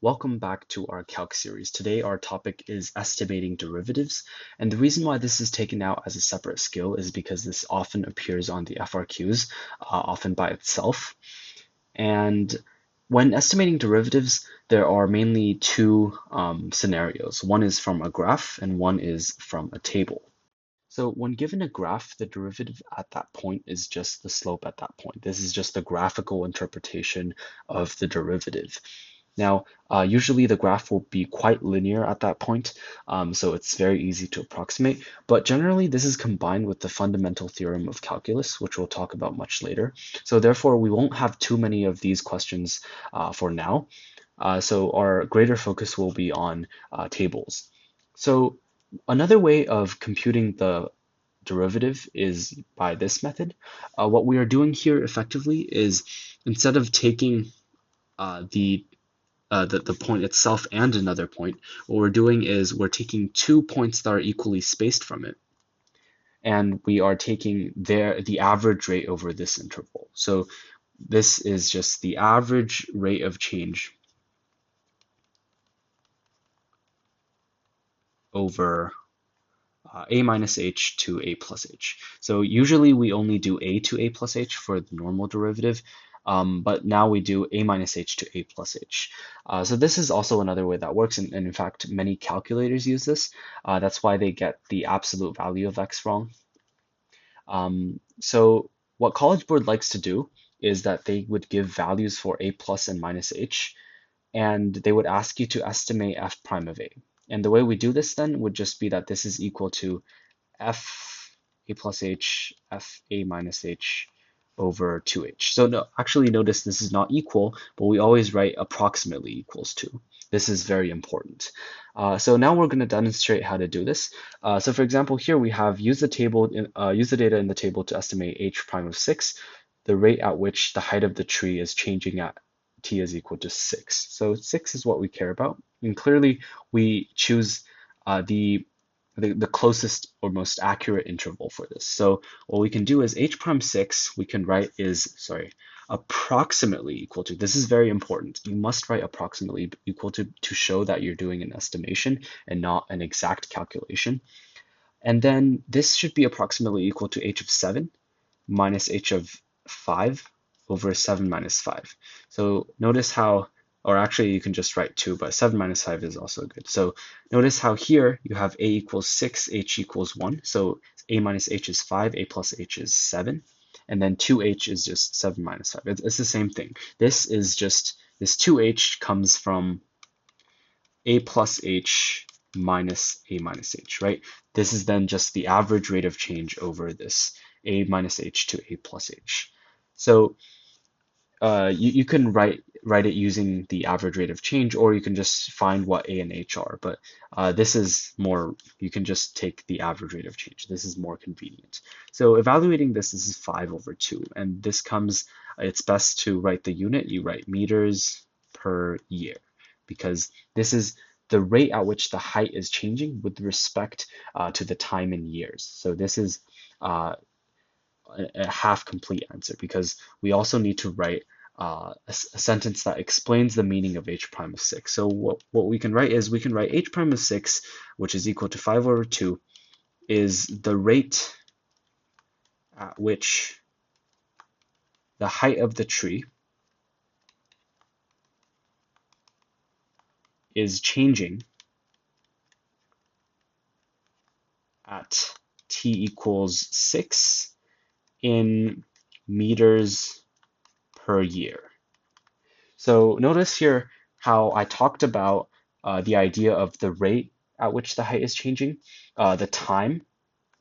Welcome back to our calc series. Today our topic is estimating derivatives, and the reason why this is taken out as a separate skill is because this often appears on the FRQs, often by itself. And when estimating derivatives, there are mainly two scenarios. One is from a graph and one is from a table. So when given a graph, the derivative at that point is just the slope at that point. This is just the graphical interpretation of the derivative. Now, usually the graph will be quite linear at that point, so it's very easy to approximate. But generally, this is combined with the fundamental theorem of calculus, which we'll talk about much later. So therefore, we won't have too many of these questions for now. So our greater focus will be on tables. So another way of computing the derivative is by this method. What we are doing here effectively is instead of taking the point itself and another point, what we're doing is we're taking 2 points that are equally spaced from it, and we are taking the average rate over this interval. So this is just the average rate of change over a minus h to a plus h. So usually we only do a to a plus h for the normal derivative, but now we do a minus h to a plus h. So this is also another way that works, and in fact, many calculators use this. That's why they get the absolute value of x wrong. So what College Board likes to do is that they would give values for a plus and minus h, and they would ask you to estimate f prime of a. And the way we do this then would just be that this is equal to f a plus h, f a minus h over 2h. So no, actually notice this is not equal, but we always write approximately equals to. This is very important. So now we're going to demonstrate how to do this. So for example, here we have use the data in the table to estimate h prime of 6, the rate at which the height of the tree is changing at t is equal to 6. So 6 is what we care about. And clearly we choose the closest or most accurate interval for this. So what we can do is h prime 6 we can write is, approximately equal to. This is very important. You must write approximately equal to show that you're doing an estimation and not an exact calculation. And then this should be approximately equal to h of 7 minus h of 5 over 7 minus 5. So notice how, or actually you can just write 2, but 7 minus 5 is also good. So notice how here you have a equals 6, h equals 1. So a minus h is 5, a plus h is 7. And then 2h is just 7 minus 5. It's the same thing. This is just, this 2h comes from a plus h minus a minus h, right? This is then just the average rate of change over this a minus h to a plus h. So you can write it using the average rate of change, or you can just find what a and h are. But this is more, you can just take the average rate of change. This is more convenient. So evaluating this is 5 over 2. And this comes, it's best to write the unit. You write meters per year, because this is the rate at which the height is changing with respect to the time in years. So this is a half complete answer, because we also need to write a sentence that explains the meaning of h prime of 6. So what we can write is, we can write h prime of 6, which is equal to 5 over 2, is the rate at which the height of the tree is changing at t equals 6 in meters per year. So notice here how I talked about the idea of the rate at which the height is changing, the time,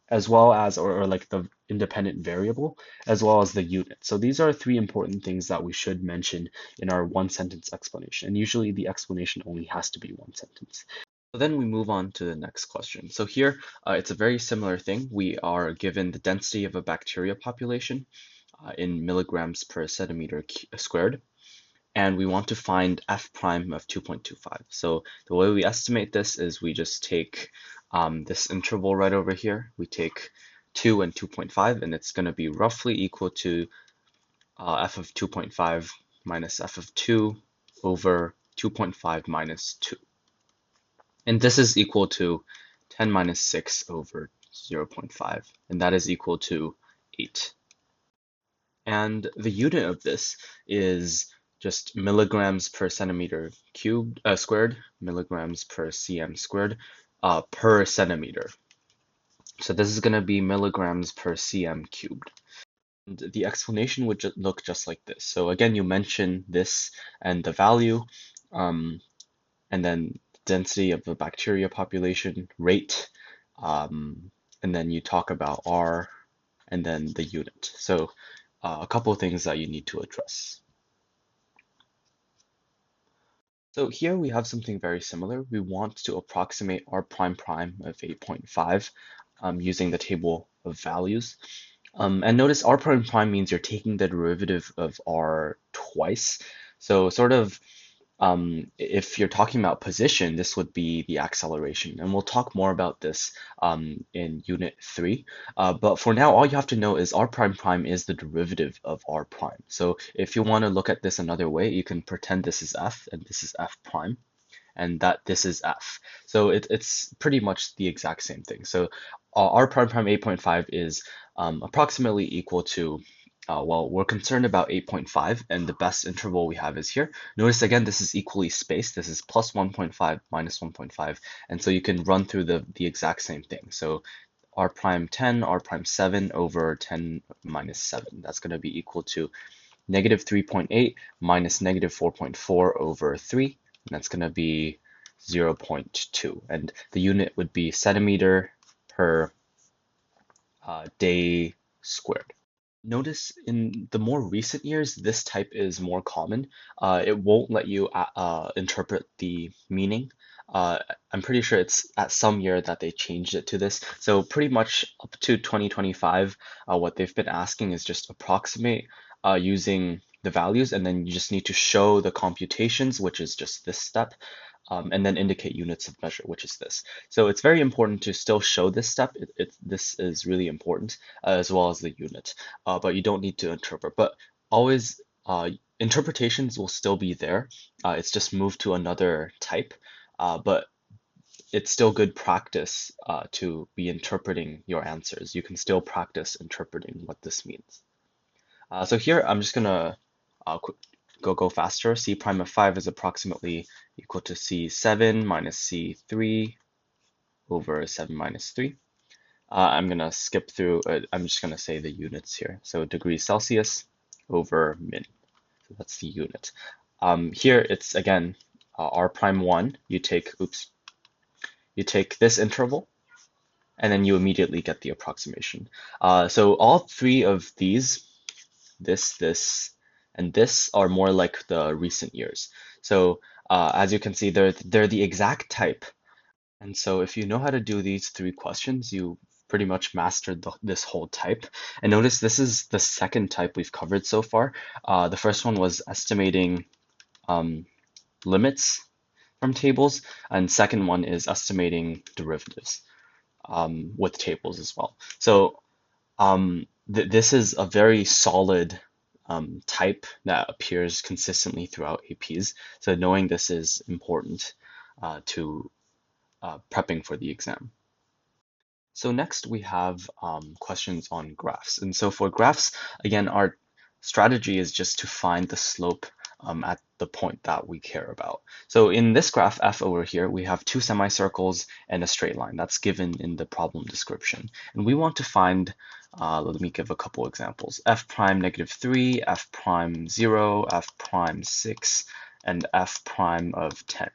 as well as, or like the independent variable, as well as the unit. So these are 3 important things that we should mention in our 1-sentence explanation. And usually the explanation only has to be 1 sentence. So then we move on to the next question. So here, it's a very similar thing. We are given the density of a bacteria population in milligrams per centimeter squared, and we want to find f prime of 2.25. So the way we estimate this is we just take this interval right over here. We take 2 and 2.5, and it's going to be roughly equal to f of 2.5 minus f of 2 over 2.5 minus 2. And this is equal to 10 minus 6 over 0.5, and that is equal to 8. And the unit of this is just milligrams per centimeter cubed, squared, milligrams per cm squared, per centimeter. So this is going to be milligrams per cm cubed. And the explanation would look just like this. So again, you mention this and the value, and then density of the bacteria population, rate, and then you talk about R, and then the unit. So a couple of things that you need to address. So here we have something very similar. We want to approximate R prime prime of 8.5 using the table of values. And notice R prime prime means you're taking the derivative of R twice. So sort of if you're talking about position, this would be the acceleration. And we'll talk more about this in Unit 3. But for now, all you have to know is R prime prime is the derivative of R prime. So if you want to look at this another way, you can pretend this is F and this is F prime, and that this is F. So it's pretty much the exact same thing. So R prime prime 8.5 is approximately equal to well, we're concerned about 8.5, and the best interval we have is here. Notice again, this is equally spaced. This is plus 1.5 minus 1.5, and so you can run through the exact same thing. So R prime 10, R prime 7 over 10 minus 7. That's going to be equal to negative 3.8 minus negative 4.4 over 3, and that's going to be 0.2. And the unit would be centimeter per day squared. Notice in the more recent years, this type is more common. It won't let you interpret the meaning. I'm pretty sure it's at some year that they changed it to this. So pretty much up to 2025, what they've been asking is just approximate using the values, and then you just need to show the computations, which is just this step, and then indicate units of measure, which is this. So it's very important to still show this step. This is really important, as well as the unit, but you don't need to interpret. But always, interpretations will still be there. It's just moved to another type, but it's still good practice to be interpreting your answers. You can still practice interpreting what this means. So here I'm just gonna go faster. C prime of 5 is approximately equal to C7 minus C3 over 7 minus 3. I'm gonna skip through, I'm just gonna say the units here. So degrees Celsius over min. So that's the unit. Here it's again R prime 1. You take this interval, and then you immediately get the approximation. So all three of these, this, and this are more like the recent years. So as you can see, they're the exact type. And so if you know how to do these three questions, you pretty much mastered this whole type. And notice this is the second type we've covered so far. The first one was estimating limits from tables, and second one is estimating derivatives with tables as well. So this is a very solid type that appears consistently throughout APs. So knowing this is important to prepping for the exam. So next we have questions on graphs. And so for graphs, again, our strategy is just to find the slope at the point that we care about. So in this graph F over here, we have two semicircles and a straight line. That's given in the problem description. And we want to find, let me give a couple examples, F prime negative 3, F prime 0, F prime 6, and F prime of 10.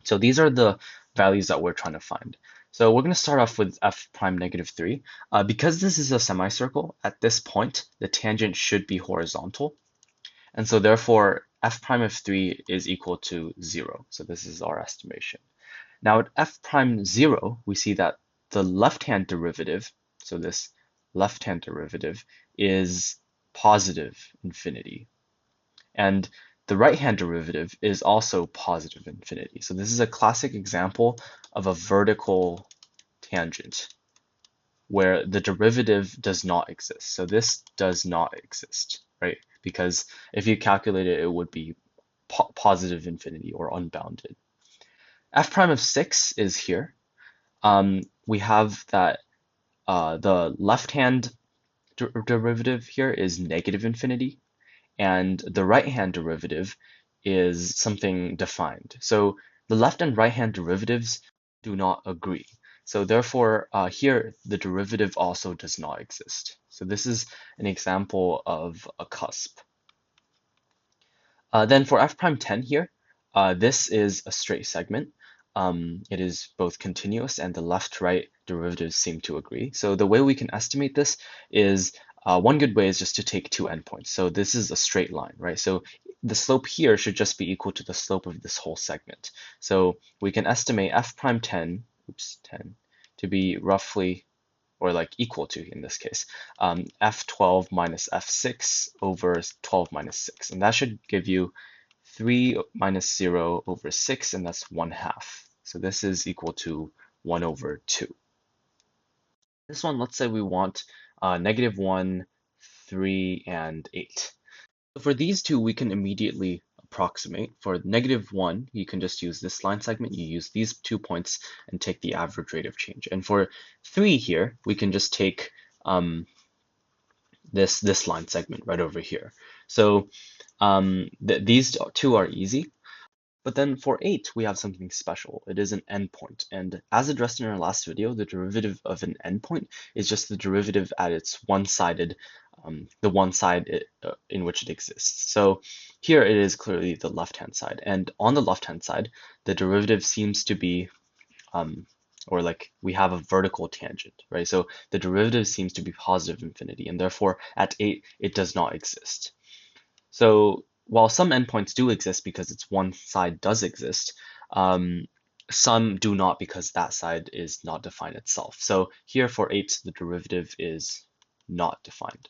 So these are the values that we're trying to find. So we're going to start off with F prime negative 3. Because this is a semicircle, at this point, the tangent should be horizontal. And so therefore, F prime of 3 is equal to 0. So this is our estimation. Now at F prime 0, we see that the left-hand derivative, so this left-hand derivative, is positive infinity. And the right-hand derivative is also positive infinity. So this is a classic example of a vertical tangent where the derivative does not exist. So this does not exist, right? Because if you calculate it, it would be positive infinity or unbounded. F prime of 6 is here. We have that the left-hand derivative here is negative infinity, and the right-hand derivative is something defined. So the left and right-hand derivatives do not agree. So therefore, here, the derivative also does not exist. So this is an example of a cusp. Then for f prime 10 here, this is a straight segment. It is both continuous and the left-right derivatives seem to agree. So the way we can estimate this is one good way is just to take two endpoints. So this is a straight line, right? So the slope here should just be equal to the slope of this whole segment. So we can estimate f prime 10, 10, to be roughly, or like equal to in this case, f12 minus f6 over 12 minus 6. And that should give you 3 minus 0 over 6, and that's 1/2. So this is equal to 1 over 2. This one, let's say we want -1, 3, and 8. So for these two, we can immediately approximate. For -1, you can just use this line segment. You use these 2 points and take the average rate of change. And for 3 here, we can just take this line segment right over here. So these two are easy. But then for 8, we have something special. It is an endpoint. And as addressed in our last video, the derivative of an endpoint is just the derivative at its one-sided, the one side in which it exists. So here it is clearly the left-hand side. And on the left-hand side, the derivative seems to be, or like we have a vertical tangent, right? So the derivative seems to be positive infinity. And therefore, at 8, it does not exist. So while some endpoints do exist because its one side does exist, some do not because that side is not defined itself. So here for 8, the derivative is not defined.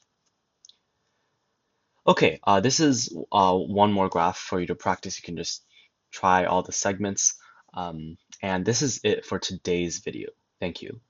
Okay, this is one more graph for you to practice. You can just try all the segments. And this is it for today's video. Thank you.